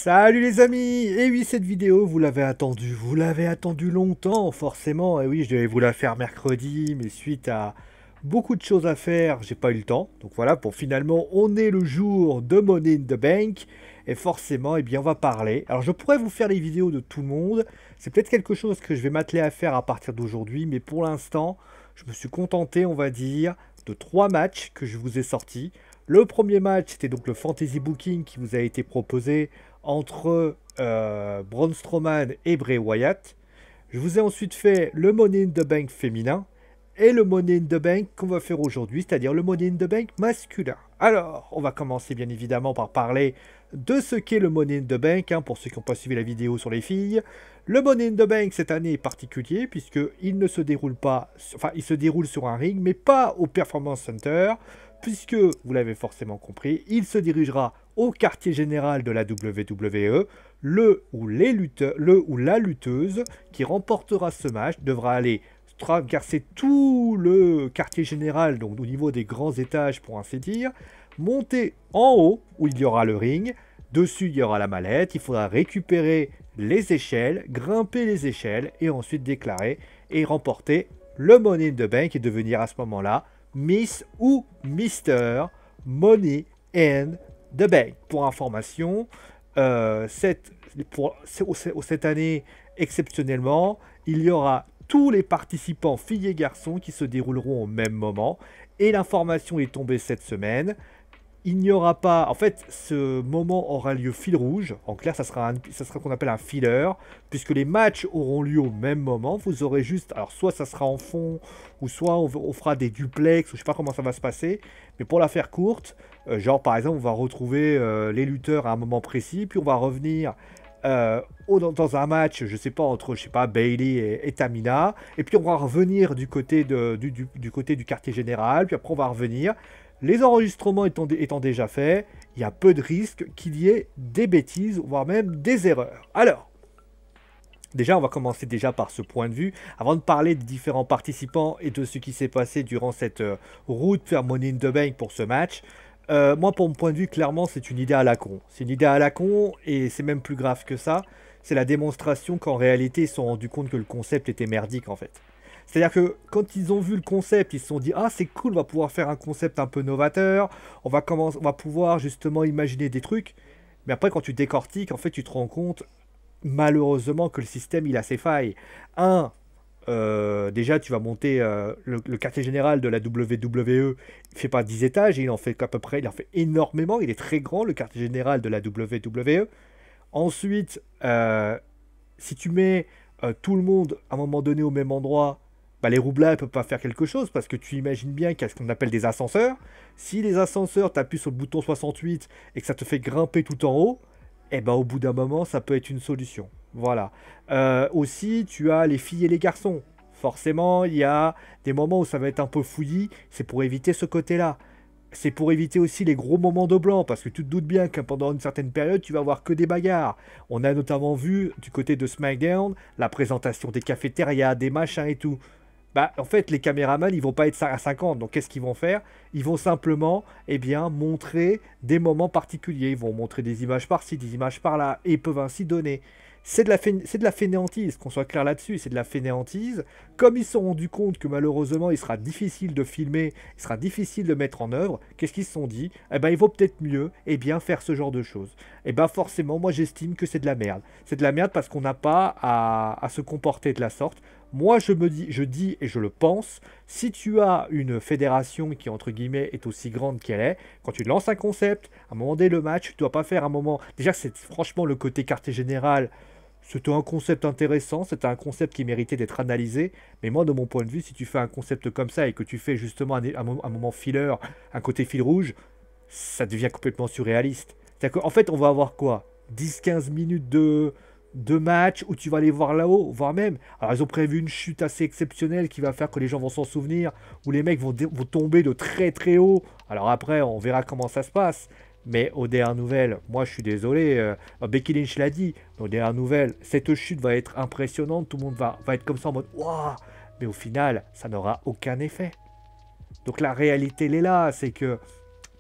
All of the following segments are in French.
Salut les amis! Et oui, cette vidéo, vous l'avez attendue longtemps, forcément. Et oui, je devais vous la faire mercredi, mais suite à beaucoup de choses à faire, j'ai pas eu le temps. Donc voilà, pour finalement, on est le jour de Money in the Bank. Et forcément, eh bien, on va parler. Alors, je pourrais vous faire les vidéos de tout le monde. C'est peut-être quelque chose que je vais m'atteler à faire à partir d'aujourd'hui, mais pour l'instant, je me suis contenté, on va dire, de 3 matchs que je vous ai sortis. Le premier match, c'était donc le Fantasy Booking qui vous a été proposé entre Braun Strowman et Bray Wyatt. Je vous ai ensuite fait le Money in the Bank féminin et le Money in the Bank qu'on va faire aujourd'hui, c'est-à-dire le Money in the Bank masculin. Alors, on va commencer bien évidemment par parler de ce qu'est le Money in the Bank, pour ceux qui n'ont pas suivi la vidéo sur les filles. Le Money in the Bank cette année est particulier puisqu'il ne se déroule pas, enfin il se déroule sur un ring, mais pas au Performance Center, puisque, vous l'avez forcément compris, il se dirigera au quartier général de la WWE. Le ou la lutteuse qui remportera ce match devra aller traverser tout le quartier général, donc au niveau des grands étages pour ainsi dire, monter en haut où il y aura le ring, dessus il y aura la mallette, il faudra récupérer les échelles, grimper les échelles et ensuite déclarer et remporter le Money in the Bank et devenir à ce moment-là Miss ou Mister Money in the Bank. Pour information, cette année, exceptionnellement, il y aura tous les participants, filles et garçons, qui se dérouleront au même moment. Et l'information est tombée cette semaine. Il n'y aura pas... En fait, ce moment aura lieu fil rouge. En clair, ça sera ce qu'on appelle un filler, puisque les matchs auront lieu au même moment. Vous aurez juste... Alors, soit ça sera en fond, ou soit on fera des duplex, ou je sais pas comment ça va se passer. Mais pour la faire courte, genre, par exemple, on va retrouver les lutteurs à un moment précis, puis on va revenir... dans un match, je sais pas, entre, je sais pas, Bayley et Tamina, et puis on va revenir du côté du côté du quartier général, puis après on va revenir. Les enregistrements étant déjà faits, il y a peu de risques qu'il y ait des bêtises, voire même des erreurs. Alors, déjà, on va commencer déjà par ce point de vue, avant de parler des différents participants et de ce qui s'est passé durant cette route vers Money in the Bank pour ce match. Moi, pour mon point de vue, clairement, c'est une idée à la con. C'est une idée à la con, et c'est même plus grave que ça. C'est la démonstration qu'en réalité, ils se sont rendus compte que le concept était merdique, en fait. C'est-à-dire que quand ils ont vu le concept, ils se sont dit « Ah, c'est cool, on va pouvoir faire un concept un peu novateur, on va pouvoir justement imaginer des trucs. » Mais après, quand tu décortiques, en fait, tu te rends compte, malheureusement, que le système, il a ses failles. Déjà, tu vas monter le quartier général de la WWE. Il fait pas 10 étages, il en fait à peu près, il en fait énormément. Il est très grand, le quartier général de la WWE. Ensuite, si tu mets tout le monde à un moment donné au même endroit, bah, les roublats ne peuvent pas faire quelque chose parce que tu imagines bien qu'il y a ce qu'on appelle des ascenseurs. Si les ascenseurs, tu appuies sur le bouton 68 et que ça te fait grimper tout en haut, et ben au bout d'un moment, ça peut être une solution. Voilà. Aussi, tu as les filles et les garçons. Forcément, il y a des moments où ça va être un peu fouillis. C'est pour éviter ce côté-là. C'est pour éviter aussi les gros moments de blanc, parce que tu te doutes bien que pendant une certaine période, tu vas avoir que des bagarres. On a notamment vu, du côté de SmackDown, la présentation des cafétérias, des machins et tout. Bah, en fait, les caméramans, ils vont pas être à 50. Donc, qu'est-ce qu'ils vont faire? Ils vont simplement, eh bien, montrer des moments particuliers. Ils vont montrer des images par-ci, des images par-là, et ils peuvent ainsi donner. C'est de la fainéantise, qu'on soit clair là-dessus, c'est de la fainéantise. Comme ils se sont rendus compte que malheureusement, il sera difficile de filmer, il sera difficile de mettre en œuvre, qu'est-ce qu'ils se sont dit? Eh ben, il vaut peut-être mieux, eh bien, faire ce genre de choses. Eh ben, forcément, moi, j'estime que c'est de la merde. C'est de la merde parce qu'on n'a pas à se comporter de la sorte. Moi, je dis et je le pense, si tu as une fédération qui, entre guillemets, est aussi grande qu'elle est, quand tu lances un concept, à un moment donné, le match, tu ne dois pas faire un moment... Déjà, c'est franchement le côté quartier général, c'était un concept intéressant, c'était un concept qui méritait d'être analysé, mais moi, de mon point de vue, si tu fais un concept comme ça et que tu fais justement un moment filler, un côté fil rouge, ça devient complètement surréaliste. C'est-à-dire qu'en fait, on va avoir quoi? 10-15 minutes de match où tu vas aller voir là-haut, voire même. Alors, ils ont prévu une chute assez exceptionnelle qui va faire que les gens vont s'en souvenir, où les mecs vont tomber de très très haut. Alors après, on verra comment ça se passe. Mais aux dernières nouvelles, moi je suis désolé, Becky Lynch l'a dit, aux dernières nouvelles, cette chute va être impressionnante, tout le monde va être comme ça en mode waouh, mais au final, ça n'aura aucun effet. Donc la réalité, elle est là, c'est que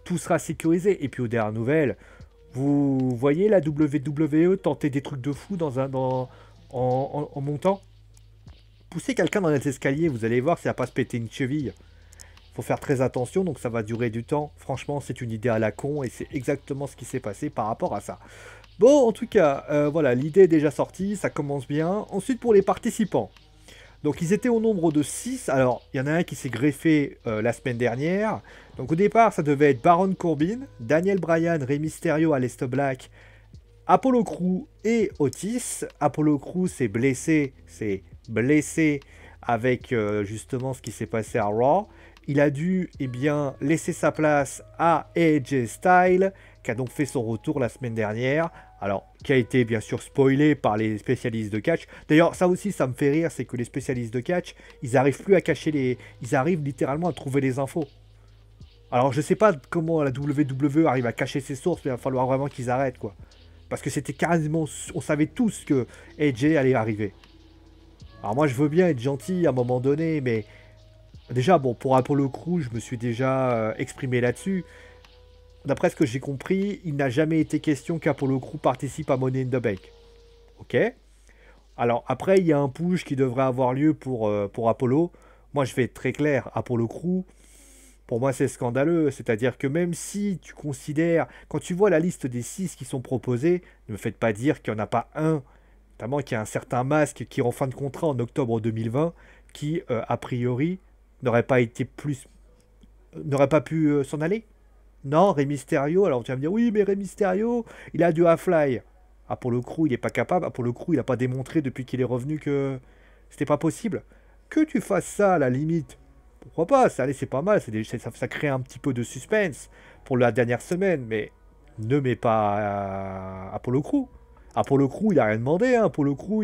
tout sera sécurisé. Et puis aux dernières nouvelles, Vous voyez la WWE tenter des trucs de fou en montant? Poussez quelqu'un dans les escaliers, vous allez voir, ça va pas se péter une cheville. Faut faire très attention, donc ça va durer du temps. Franchement, c'est une idée à la con et c'est exactement ce qui s'est passé par rapport à ça. Bon, en tout cas, voilà, l'idée est déjà sortie, ça commence bien. Ensuite, pour les participants. Donc, ils étaient au nombre de 6. Alors, il y en a un qui s'est greffé la semaine dernière. Donc, au départ, ça devait être Baron Corbin, Daniel Bryan, Rey Mysterio, Aleister Black, Apollo Crews et Otis. Apollo Crews s'est blessé avec justement ce qui s'est passé à Raw. Il a dû laisser sa place à AJ Styles, qui a donc fait son retour la semaine dernière. Alors, qui a été bien sûr spoilé par les spécialistes de catch. D'ailleurs, ça aussi, ça me fait rire, c'est que les spécialistes de catch, ils arrivent plus à cacher les... Ils arrivent littéralement à trouver les infos. Alors, je sais pas comment la WWE arrive à cacher ses sources, mais il va falloir vraiment qu'ils arrêtent, quoi. Parce que c'était carrément... On savait tous que AJ allait arriver. Alors moi, je veux bien être gentil à un moment donné, mais... Déjà, bon, pour Apollo Crews, je me suis déjà exprimé là-dessus. D'après ce que j'ai compris, il n'a jamais été question qu'Apollo Crews participe à Money in the Bank. Ok. Alors après, il y a un push qui devrait avoir lieu pour Apollo. Moi, je vais être très clair. Apollo Crews, pour moi, c'est scandaleux. C'est-à-dire que même si tu considères... Quand tu vois la liste des 6 qui sont proposés, ne me faites pas dire qu'il n'y en a pas un, notamment qu'il y a un certain Masque qui est en fin de contrat en octobre 2020, qui, a priori, n'aurait pas été plus... n'aurait pas pu s'en aller. Non, Rey Mysterio, alors tu vas me dire, oui, mais Rey Mysterio, il a du Half-Life. Ah, pour le crew, il n'est pas capable. Ah, pour le crew, il n'a pas démontré depuis qu'il est revenu que c'était pas possible. Que tu fasses ça, à la limite, pourquoi pas, ça, allez, c'est pas mal, ça crée un petit peu de suspense pour la dernière semaine, mais ne mets pas Apollo Crew. Apollo Crew, il a rien demandé, hein. Apollo Crew,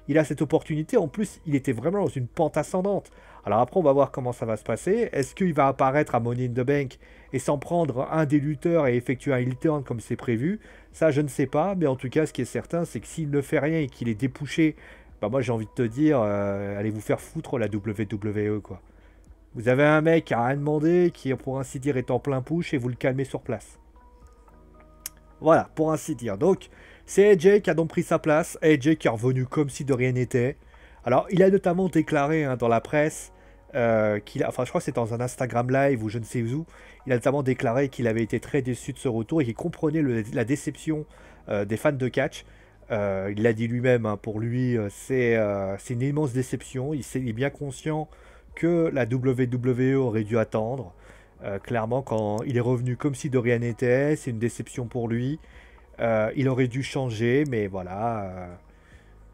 il a cette opportunité. En plus, il était vraiment dans une pente ascendante. Alors après, on va voir comment ça va se passer. Est-ce qu'il va apparaître à Money in the Bank et s'en prendre un des lutteurs et effectuer un heel turn comme c'est prévu? Ça, je ne sais pas. Mais en tout cas, ce qui est certain, c'est que s'il ne fait rien et qu'il est débouché, bah moi, j'ai envie de te dire, allez vous faire foutre la WWE, quoi. Vous avez un mec qui a rien demandé, qui, pour ainsi dire, est en plein push et vous le calmez sur place. Voilà, pour ainsi dire. Donc, c'est AJ qui a donc pris sa place. AJ qui est revenu comme si de rien n'était. Alors, il a notamment déclaré dans la presse qu'il a... Enfin, je crois que c'est dans un Instagram live ou je ne sais où. Il a notamment déclaré qu'il avait été très déçu de ce retour et qu'il comprenait la déception des fans de catch. Il l'a dit lui-même, hein, pour lui, c'est une immense déception. Il est bien conscient que la WWE aurait dû attendre. Clairement, quand il est revenu comme si de rien n'était, c'est une déception pour lui. Il aurait dû changer, mais voilà.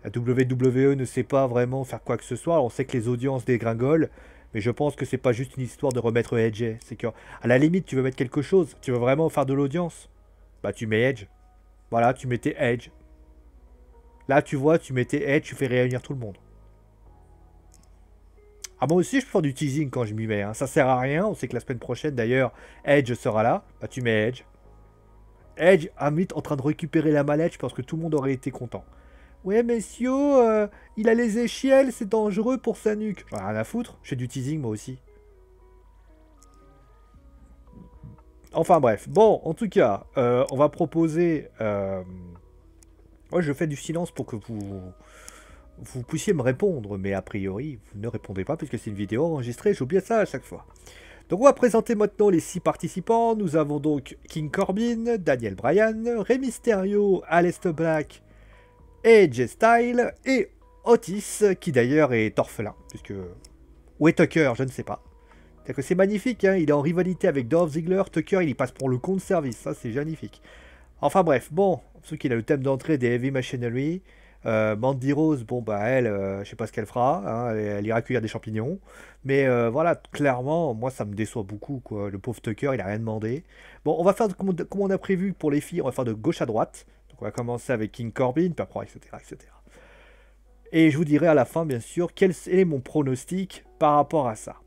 La WWE ne sait pas vraiment faire quoi que ce soit. Alors, on sait que les audiences dégringolent, mais je pense que c'est pas juste une histoire de remettre Edge. C'est que, à la limite, tu veux mettre quelque chose, tu veux vraiment faire de l'audience, bah tu mets Edge. Voilà, tu mettais Edge. Là, tu vois, tu mettais Edge, tu fais réunir tout le monde. Ah, moi aussi, je peux faire du teasing quand je m'y mets. Hein. Ça sert à rien. On sait que la semaine prochaine, d'ailleurs, Edge sera là. Bah, tu mets Edge. Edge, à mythe, en train de récupérer la mallette. Je pense que tout le monde aurait été content. Ouais, messieurs, il a les échelles, c'est dangereux pour sa nuque. Rien à foutre. Je fais du teasing, moi aussi. Enfin, bref. Bon, en tout cas, on va proposer... Ouais, je fais du silence pour que vous puissiez me répondre, mais a priori, vous ne répondez pas puisque c'est une vidéo enregistrée, j'oublie ça à chaque fois. Donc on va présenter maintenant les 6 participants. Nous avons donc King Corbin, Daniel Bryan, Rey Mysterio, Aleister Black, AJ Styles et Otis, qui d'ailleurs est orphelin, puisque... Ou est Tucker, je ne sais pas. C'est que c'est magnifique, hein, il est en rivalité avec Dolph Ziggler, Tucker il y passe pour le compte service, ça c'est magnifique. Enfin bref, bon, ceux qui a le thème d'entrée des Heavy Machinery. Mandy Rose, bon bah elle, je sais pas ce qu'elle fera, hein, elle ira cueillir des champignons. Mais voilà, clairement, moi ça me déçoit beaucoup, quoi. Le pauvre Tucker, il a rien demandé. Bon, on va faire comme on a prévu pour les filles, on va faire de gauche à droite. Donc on va commencer avec King Corbin, puis après, etc., etc. Et je vous dirai à la fin, bien sûr, quel est mon pronostic par rapport à ça.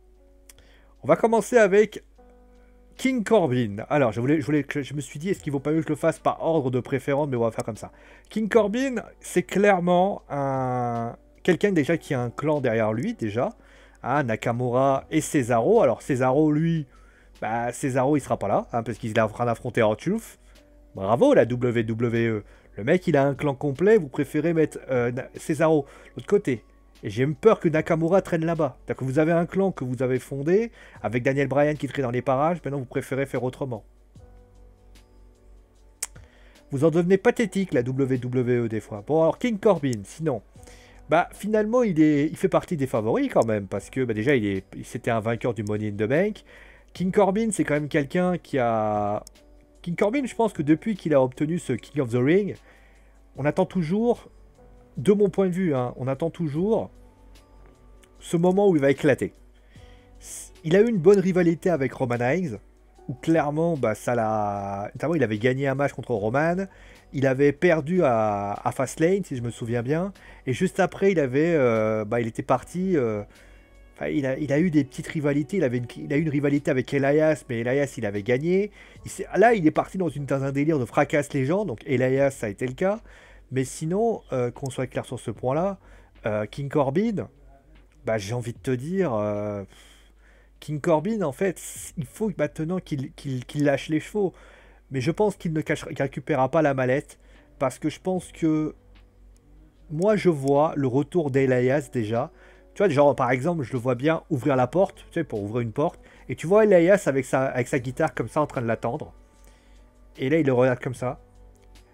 On va commencer avec King Corbin. Alors, je me suis dit, est-ce qu'il vaut pas mieux que je le fasse par ordre de préférence, mais on va faire comme ça. King Corbin, c'est clairement quelqu'un déjà qui a un clan derrière lui, déjà. Hein, Nakamura et Cesaro. Alors, Cesaro, lui, bah, Cesaro, il sera pas là, hein, parce qu'il est en train d'affronter R-Truth. Bravo la WWE. Le mec, il a un clan complet, vous préférez mettre Cesaro de l'autre côté. Et j'ai même peur que Nakamura traîne là-bas. C'est-à-dire que vous avez un clan que vous avez fondé, avec Daniel Bryan qui traîne dans les parages, maintenant vous préférez faire autrement. Vous en devenez pathétique, la WWE, des fois. Bon, alors King Corbin, sinon... Bah, finalement, il fait partie des favoris, quand même, parce que, bah, déjà, c'était un vainqueur du Money in the Bank. King Corbin, c'est quand même quelqu'un qui a... King Corbin, je pense que depuis qu'il a obtenu ce King of the Ring, on attend toujours, de mon point de vue, hein, on attend toujours ce moment où il va éclater. Il a eu une bonne rivalité avec Roman Reigns, où clairement, bah, ça l'a... Notamment, il avait gagné un match contre Roman, il avait perdu à Fastlane, si je me souviens bien, et juste après, il était parti... Enfin, il a eu des petites rivalités, il a eu une rivalité avec Elias, mais Elias, il avait gagné. Là, il est parti dans un délire de fracasse les gens, donc Elias, ça a été le cas. Mais sinon, qu'on soit clair sur ce point-là, King Corbin, bah, j'ai envie de te dire... King Corbin, en fait, il faut maintenant qu'il lâche les chevaux. Mais je pense qu'il ne récupérera pas la mallette. Parce que je pense que... Moi, je vois le retour d'Elias déjà. Tu vois, genre, par exemple, je le vois bien ouvrir la porte, tu sais, pour ouvrir une porte. Et tu vois Elias avec sa guitare comme ça en train de l'attendre. Et là, il le regarde comme ça.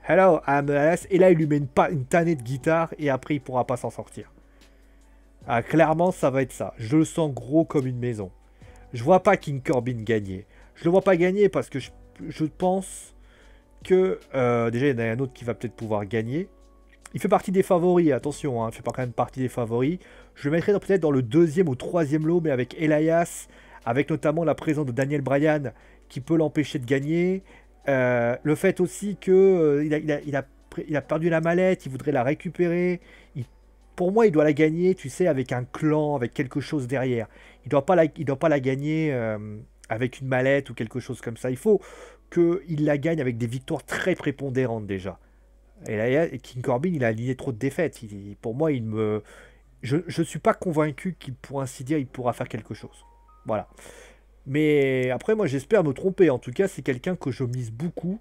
Hello, I'm Elias. Et là, il lui met une tannée de guitare et après, il pourra pas s'en sortir. Ah, clairement, ça va être ça. Je le sens gros comme une maison. Je vois pas King Corbin gagner. Je le vois pas gagner parce que je pense que... déjà, il y en a un autre qui va peut-être pouvoir gagner. Il fait partie des favoris, attention, hein, il fait pas quand même partie des favoris. Je le mettrais peut-être dans le deuxième ou troisième lot, mais avec Elias, avec notamment la présence de Daniel Bryan qui peut l'empêcher de gagner. Le fait aussi que il a perdu la mallette, il voudrait la récupérer. Pour moi, il doit la gagner, tu sais, avec un clan, avec quelque chose derrière. Il doit pas la gagner avec une mallette ou quelque chose comme ça. Il faut qu'il la gagne avec des victoires très prépondérantes déjà. Et là, King Corbin, il a aligné trop de défaites. Pour moi, je ne suis pas convaincu qu'il, pour ainsi dire, il pourra faire quelque chose. Voilà. Mais après, moi, j'espère me tromper. En tout cas, c'est quelqu'un que je mise beaucoup.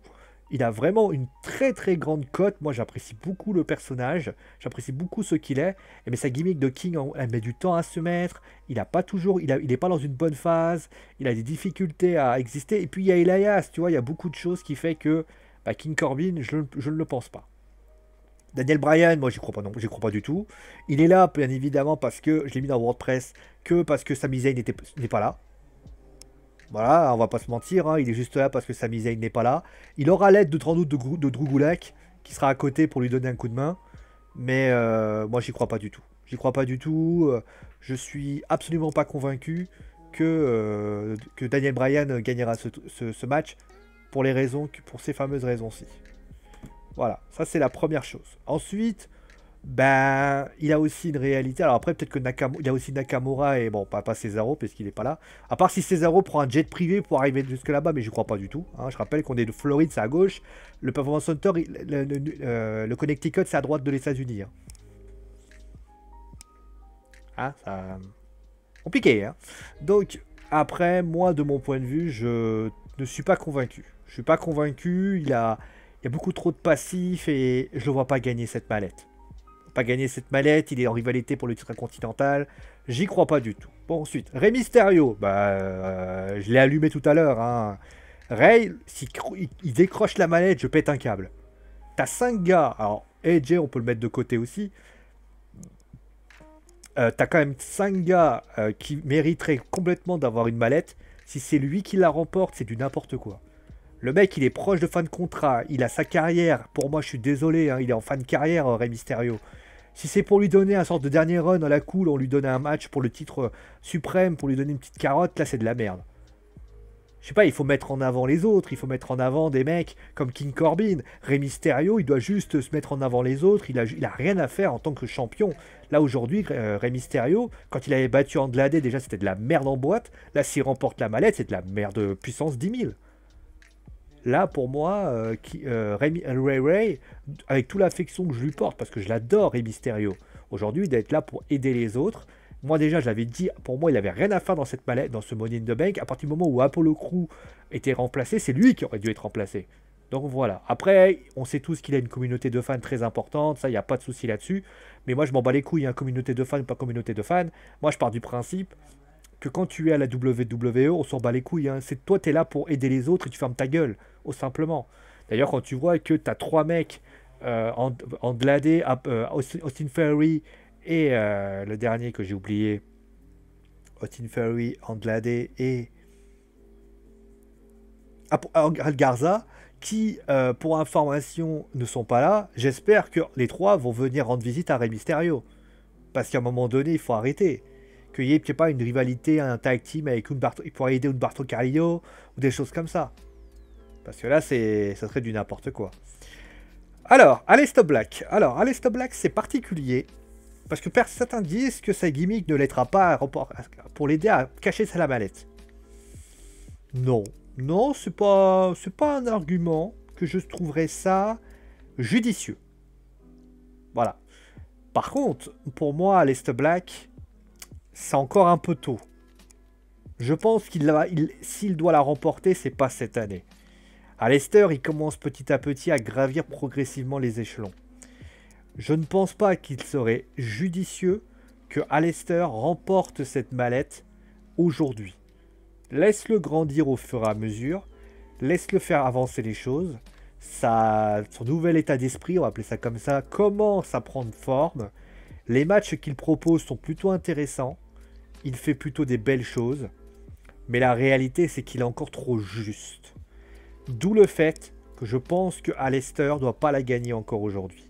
Il a vraiment une très très grande cote. Moi, j'apprécie beaucoup le personnage. J'apprécie beaucoup ce qu'il est. Mais sa gimmick de King, elle met du temps à se mettre. Il a pas toujours, il n'est pas dans une bonne phase. Il a des difficultés à exister. Et puis, il y a Elias. Tu vois, il y a beaucoup de choses qui fait que bah, King Corbin, je ne le pense pas. Daniel Bryan, moi j'y crois pas non, j'y crois pas du tout. Il est là, bien évidemment, parce que je l'ai mis dans WordPress, parce que Sami Zayn n'est pas là. Voilà, on va pas se mentir, hein, il est juste là parce que Sami Zayn n'est pas là. Il aura l'aide de sans doute de Drew Gulak, qui sera à côté pour lui donner un coup de main. Mais moi j'y crois pas du tout. J'y crois pas du tout. Je suis absolument pas convaincu que Daniel Bryan gagnera ce match pour ces fameuses raisons-ci. Voilà, ça c'est la première chose. Ensuite, ben, il a aussi une réalité. Alors après, peut-être que il y a aussi Nakamura et bon, pas Cesaro parce qu'il n'est pas là. À part si Cesaro prend un jet privé pour arriver jusque là-bas, mais je crois pas du tout. Hein. Je rappelle qu'on est de Floride, c'est à gauche. Le Performance Center, le Connecticut, c'est à droite de les États-Unis. Hein. Hein, ça... Compliqué, hein. Donc, après, moi, de mon point de vue, je ne suis pas convaincu. Je suis pas convaincu. Il y a beaucoup trop de passifs et je le vois pas gagner cette mallette. Pas gagner cette mallette, il est en rivalité pour le titre continental. J'y crois pas du tout. Bon, ensuite, Rey Mysterio. Bah, je l'ai allumé tout à l'heure. Hein. Rey, il décroche la mallette, je pète un câble. T'as 5 gars. Alors, AJ, on peut le mettre de côté aussi. T'as quand même 5 gars qui mériteraient complètement d'avoir une mallette. Si c'est lui qui la remporte, c'est du n'importe quoi. Le mec, il est proche de fin de contrat. Il a sa carrière. Pour moi, je suis désolé. Hein, il est en fin de carrière, Rey Mysterio. Si c'est pour lui donner un sorte de dernier run à la cool, on lui donne un match pour le titre suprême, pour lui donner une petite carotte, là, c'est de la merde. Je sais pas, il faut mettre en avant les autres. Il faut mettre en avant des mecs comme King Corbin. Rey Mysterio, il doit juste se mettre en avant les autres. Il a rien à faire en tant que champion. Là, aujourd'hui, Rey Mysterio, quand il avait battu Andrade, déjà, c'était de la merde en boîte. Là, s'il remporte la mallette, c'est de la merde puissance 10 000. Là, pour moi, Ray, avec toute l'affection que je lui porte, parce que je l'adore, Rey Mysterio, aujourd'hui, d'être là pour aider les autres. Moi, déjà, je l'avais dit, pour moi, il n'avait rien à faire dans cette mallette, dans ce Money in the Bank. À partir du moment où Apollo Crews était remplacé, c'est lui qui aurait dû être remplacé. Donc voilà. Après, on sait tous qu'il a une communauté de fans très importante, ça, il n'y a pas de souci là-dessus. Mais moi, je m'en bats les couilles, hein, communauté de fans, pas communauté de fans. Moi, je pars du principe que quand tu es à la WWE, on s'en bat les couilles. Hein. C'est toi, tu es là pour aider les autres et tu fermes ta gueule, au simplement. D'ailleurs, quand tu vois que tu as trois mecs, Andrade, Austin Theory et le dernier que j'ai oublié, Austin Theory, Andrade et Garza, qui, pour information, ne sont pas là, j'espère que les trois vont venir rendre visite à Rey Mysterio. Parce qu'à un moment donné, il faut arrêter. Qu'il n'y ait pas une rivalité, un tag team avec il pourrait aider Humberto Carrillo ou des choses comme ça. Parce que là, ça serait du n'importe quoi. Alors, Aleister Black. Alors, Aleister Black, c'est particulier. Parce que certains disent que sa gimmick ne l'aidera pas pour l'aider à cacher sa mallette. Non. Non, c'est pas un argument que je trouverais ça judicieux. Voilà. Par contre, pour moi, Aleister Black, c'est encore un peu tôt. Je pense s'il doit la remporter, c'est pas cette année. Aleister, il commence petit à petit à gravir progressivement les échelons. Je ne pense pas qu'il serait judicieux que Aleister remporte cette mallette aujourd'hui. Laisse-le grandir au fur et à mesure. Laisse-le faire avancer les choses. Son nouvel état d'esprit, on va appeler ça comme ça, commence à prendre forme. Les matchs qu'il propose sont plutôt intéressants. Il fait plutôt des belles choses. Mais la réalité, c'est qu'il est encore trop juste. D'où le fait que je pense que Aleister ne doit pas la gagner encore aujourd'hui.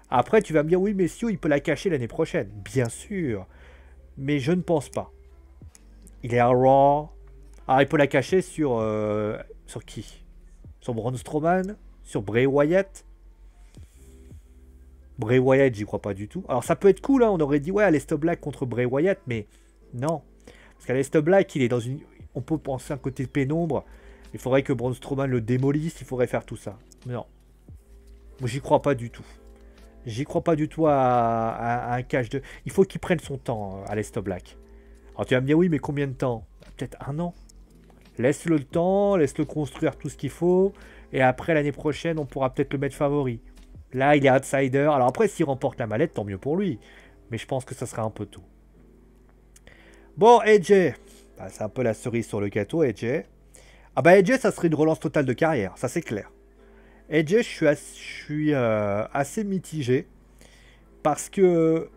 Après, tu vas me dire, oui, messieurs, il peut la cacher l'année prochaine. Bien sûr. Mais je ne pense pas. Il est à Raw. Ah, il peut la cacher sur qui? Sur Braun Strowman? Sur Bray Wyatt? Bray Wyatt, j'y crois pas du tout. Alors, ça peut être cool, hein. On aurait dit, ouais, Aleister Black contre Bray Wyatt, mais non. Parce qu'Aleister Black, il est dans une... On peut penser un côté pénombre. Il faudrait que Braun Strowman le démolisse, il faudrait faire tout ça. Non. Moi, j'y crois pas du tout. J'y crois pas du tout à un catch de... Il faut qu'il prenne son temps, Aleister Black. Alors, tu vas me dire, oui, mais combien de temps? Peut-être un an. Laisse-le le temps, laisse-le construire tout ce qu'il faut. Et après, l'année prochaine, on pourra peut-être le mettre favori. Là, il est outsider. Alors après, s'il remporte la mallette, tant mieux pour lui. Mais je pense que ça sera un peu tôt. Bon, AJ. Bah, c'est un peu la cerise sur le gâteau, AJ. Ah bah AJ, ça serait une relance totale de carrière. Ça, c'est clair. AJ, je suis assez mitigé. Parce que...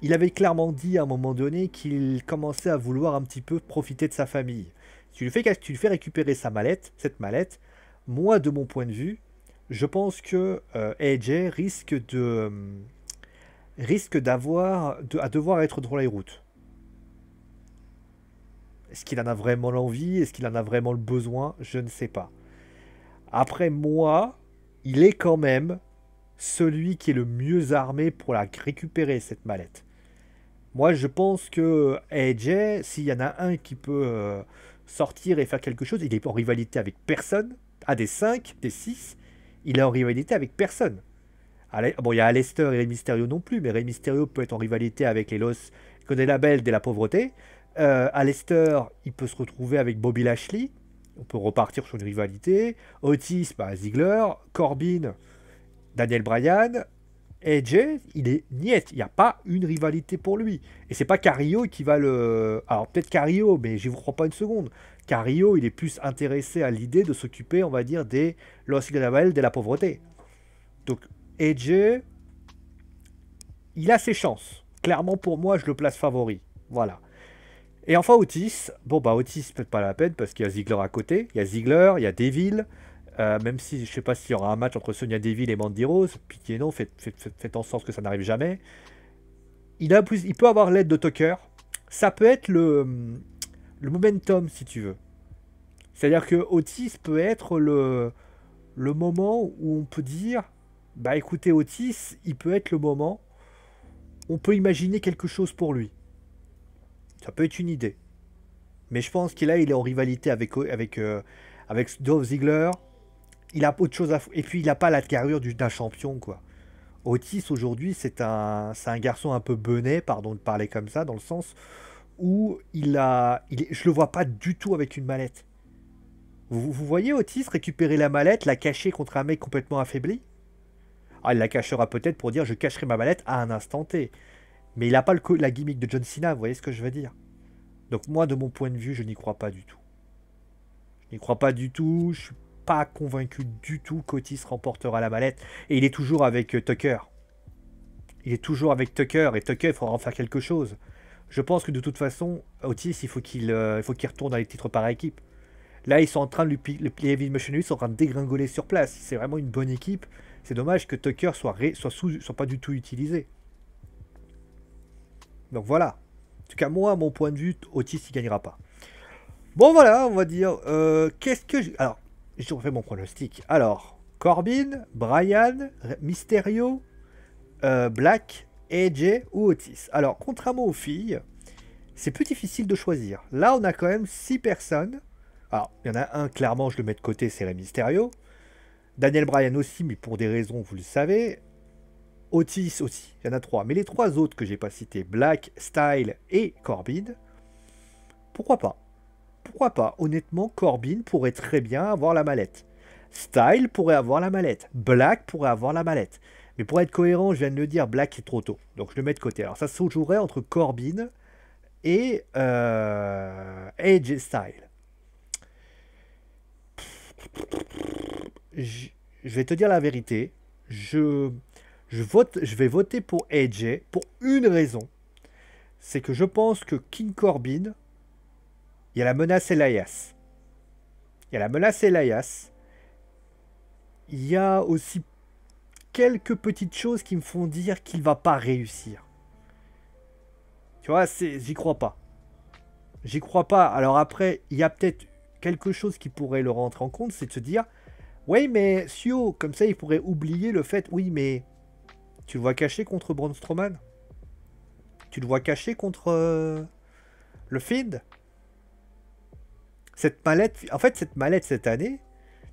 Il avait clairement dit à un moment donné qu'il commençait à vouloir un petit peu profiter de sa famille. Tu lui fais récupérer cette mallette, moi, de mon point de vue, je pense que AJ risque à devoir être dans les routes. Est-ce qu'il en a vraiment l'envie? Est-ce qu'il en a vraiment le besoin? Je ne sais pas. Après, moi, il est quand même celui qui est le mieux armé pour la récupérer, cette mallette. Moi, je pense que AJ, s'il y en a un qui peut sortir et faire quelque chose, il est en rivalité avec personne. Ah, des 5, des 6, il est en rivalité avec personne. Bon, il y a Aleister et Rey Mysterio non plus, mais Rey Mysterio peut être en rivalité avec les Los Condenabel de la pauvreté. Aleister, il peut se retrouver avec Bobby Lashley. On peut repartir sur une rivalité. Otis, bah, Ziggler. Corbin, Daniel Bryan. AJ, il est niet. Il n'y a pas une rivalité pour lui. Et c'est pas Carrillo qui va le... Alors peut-être Carrillo, mais j'y crois pas une seconde. Carrillo, il est plus intéressé à l'idée de s'occuper, on va dire, des Los Condenabel de la pauvreté. Donc AJ, il a ses chances. Clairement, pour moi, je le place favori. Voilà. Et enfin, Otis. Bon, bah, Otis, peut-être pas la peine parce qu'il y a Ziggler à côté. Il y a Ziggler, il y a Deville. Même si je sais pas s'il y aura un match entre Sonya Deville et Mandy Rose. Pitié, non, faites en sorte que ça n'arrive jamais. Il peut avoir l'aide de Tucker. Ça peut être le momentum, si tu veux. C'est-à-dire que Otis peut être le moment où on peut dire, bah écoutez, Otis, il peut être le moment où on peut imaginer quelque chose pour lui. Ça peut être une idée. Mais je pense qu'il est en rivalité avec Dolph Ziggler. Il a autre chose à et puis il n'a pas la carrure d'un champion, quoi. Otis, aujourd'hui, c'est un garçon un peu benet, pardon de parler comme ça, dans le sens où je le vois pas du tout avec une mallette. Vous voyez Otis récupérer la mallette, la cacher contre un mec complètement affaibli? Ah, il la cachera peut-être pour dire je cacherai ma mallette à un instant T. Mais il n'a pas la gimmick de John Cena, vous voyez ce que je veux dire? Donc moi, de mon point de vue, je n'y crois pas du tout. Je n'y crois pas du tout, je suis pas convaincu du tout qu'Otis remportera la mallette. Et il est toujours avec Tucker. Il est toujours avec Tucker, et Tucker, il faudra en faire quelque chose. Je pense que de toute façon, Otis, il faut qu'il retourne dans les titres par équipe. Là, ils sont en train de les Heavy Machinery sont en train de dégringoler sur place. C'est vraiment une bonne équipe. C'est dommage que Tucker soit pas du tout utilisé. Donc voilà. En tout cas, moi, à mon point de vue, Otis, il gagnera pas. Bon, voilà, on va dire. Qu'est-ce que je... Alors, je refais mon pronostic. Alors, Corbin, Bryan, Mysterio, Black, AJ ou Otis. Alors, contrairement aux filles, c'est plus difficile de choisir. Là, on a quand même 6 personnes. Alors, il y en a un, clairement, je le mets de côté, c'est Rey Mysterio. Daniel Bryan aussi, mais pour des raisons, vous le savez. Otis aussi, il y en a 3. Mais les 3 autres que j'ai pas cités, Black, Style et Corbin, pourquoi pas? Pourquoi pas? Honnêtement, Corbin pourrait très bien avoir la mallette. Style pourrait avoir la mallette. Black pourrait avoir la mallette. Mais pour être cohérent, je viens de le dire, Black est trop tôt. Donc je le mets de côté. Alors ça se jouerait entre Corbin et AJ Styles. Je vais te dire la vérité. Je vais voter pour AJ pour une raison. C'est que je pense que King Corbin, il y a la menace Elias. Il y a la menace Elias. Il y a aussi quelques petites choses qui me font dire qu'il va pas réussir. Tu vois, j'y crois pas. J'y crois pas. Alors après, il y a peut-être quelque chose qui pourrait le rentrer en compte, c'est de se dire, oui, mais Sio, comme ça, il pourrait oublier le fait, oui, mais tu le vois caché contre Braun Strowman? Tu le vois caché contre le Fiend? Cette mallette, en fait, cette mallette cette année,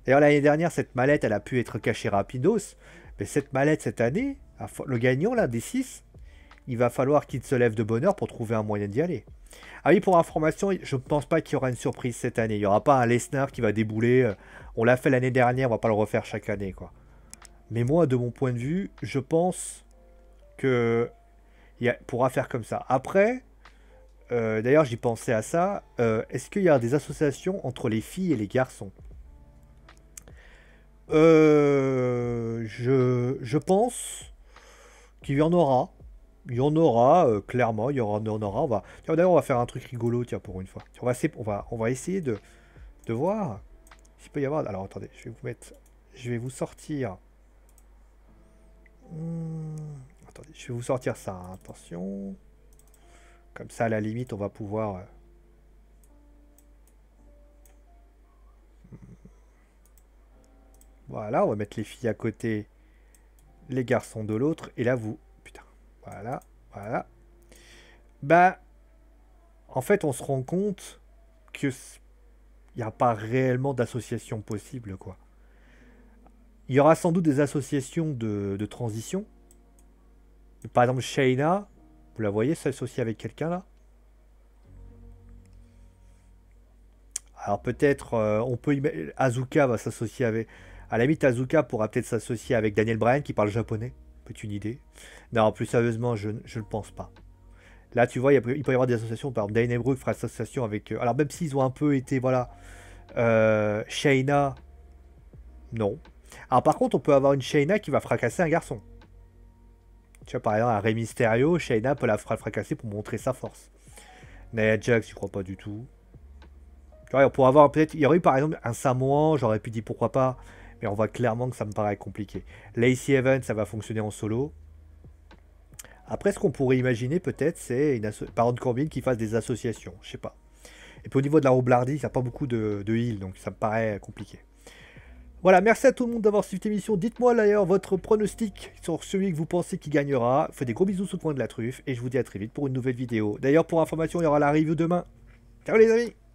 d'ailleurs l'année dernière, cette mallette, elle a pu être cachée rapidos, mais cette mallette cette année, le gagnant là, des 6, il va falloir qu'il se lève de bonne heure pour trouver un moyen d'y aller. Ah oui, pour information, je ne pense pas qu'il y aura une surprise cette année. Il n'y aura pas un Lesnar qui va débouler. On l'a fait l'année dernière, on va pas le refaire chaque année, quoi. Mais moi, de mon point de vue, je pense que pourra faire comme ça. Après, d'ailleurs, j'y pensais à ça. Est-ce qu'il y a des associations entre les filles et les garçons? Je pense qu'il y en aura. Il y en aura, clairement, il y en aura. D'ailleurs, on va faire un truc rigolo, tiens, pour une fois. On va essayer de voir s'il peut y avoir... Alors, attendez, je vais vous sortir... attendez, je vais vous sortir ça, hein, attention. Comme ça, à la limite, on va pouvoir... Voilà, on va mettre les filles à côté, les garçons de l'autre. Et là, vous... Putain, voilà, voilà. Bah, en fait, on se rend compte que il n'y a pas réellement d'association possible, quoi. Il y aura sans doute des associations de transition. Par exemple, Shayna, vous la voyez s'associer avec quelqu'un là? Alors peut-être, Asuka va s'associer avec... À la limite, Asuka pourra peut-être s'associer avec Daniel Bryan qui parle japonais. Peut-être une idée. Non, plus sérieusement, je ne le pense pas. Là, tu vois, il peut y avoir des associations. Par exemple, Dana Brooke fera association avec... alors même s'ils ont un peu été, voilà... Shayna... Non. Alors par contre, on peut avoir une Shayna qui va fracasser un garçon. Tu vois, par exemple, un Rey Mysterio, Shayna peut la fracasser pour montrer sa force. Nia Jax, je crois pas du tout. Tu vois, pour avoir peut-être... Il y aurait eu par exemple un Samoan, j'aurais pu dire pourquoi pas. Mais on voit clairement que ça me paraît compliqué. Lacey Evans, ça va fonctionner en solo. Après, ce qu'on pourrait imaginer peut-être, c'est par exemple Corbin qui fasse des associations. Je sais pas. Et puis au niveau de la roublardie, il n'y a pas beaucoup de heal, donc ça me paraît compliqué. Voilà, merci à tout le monde d'avoir suivi cette émission. Dites-moi d'ailleurs votre pronostic sur celui que vous pensez qui gagnera. Faites des gros bisous sous le coin de la truffe et je vous dis à très vite pour une nouvelle vidéo. D'ailleurs, pour information, il y aura la review demain. Ciao les amis!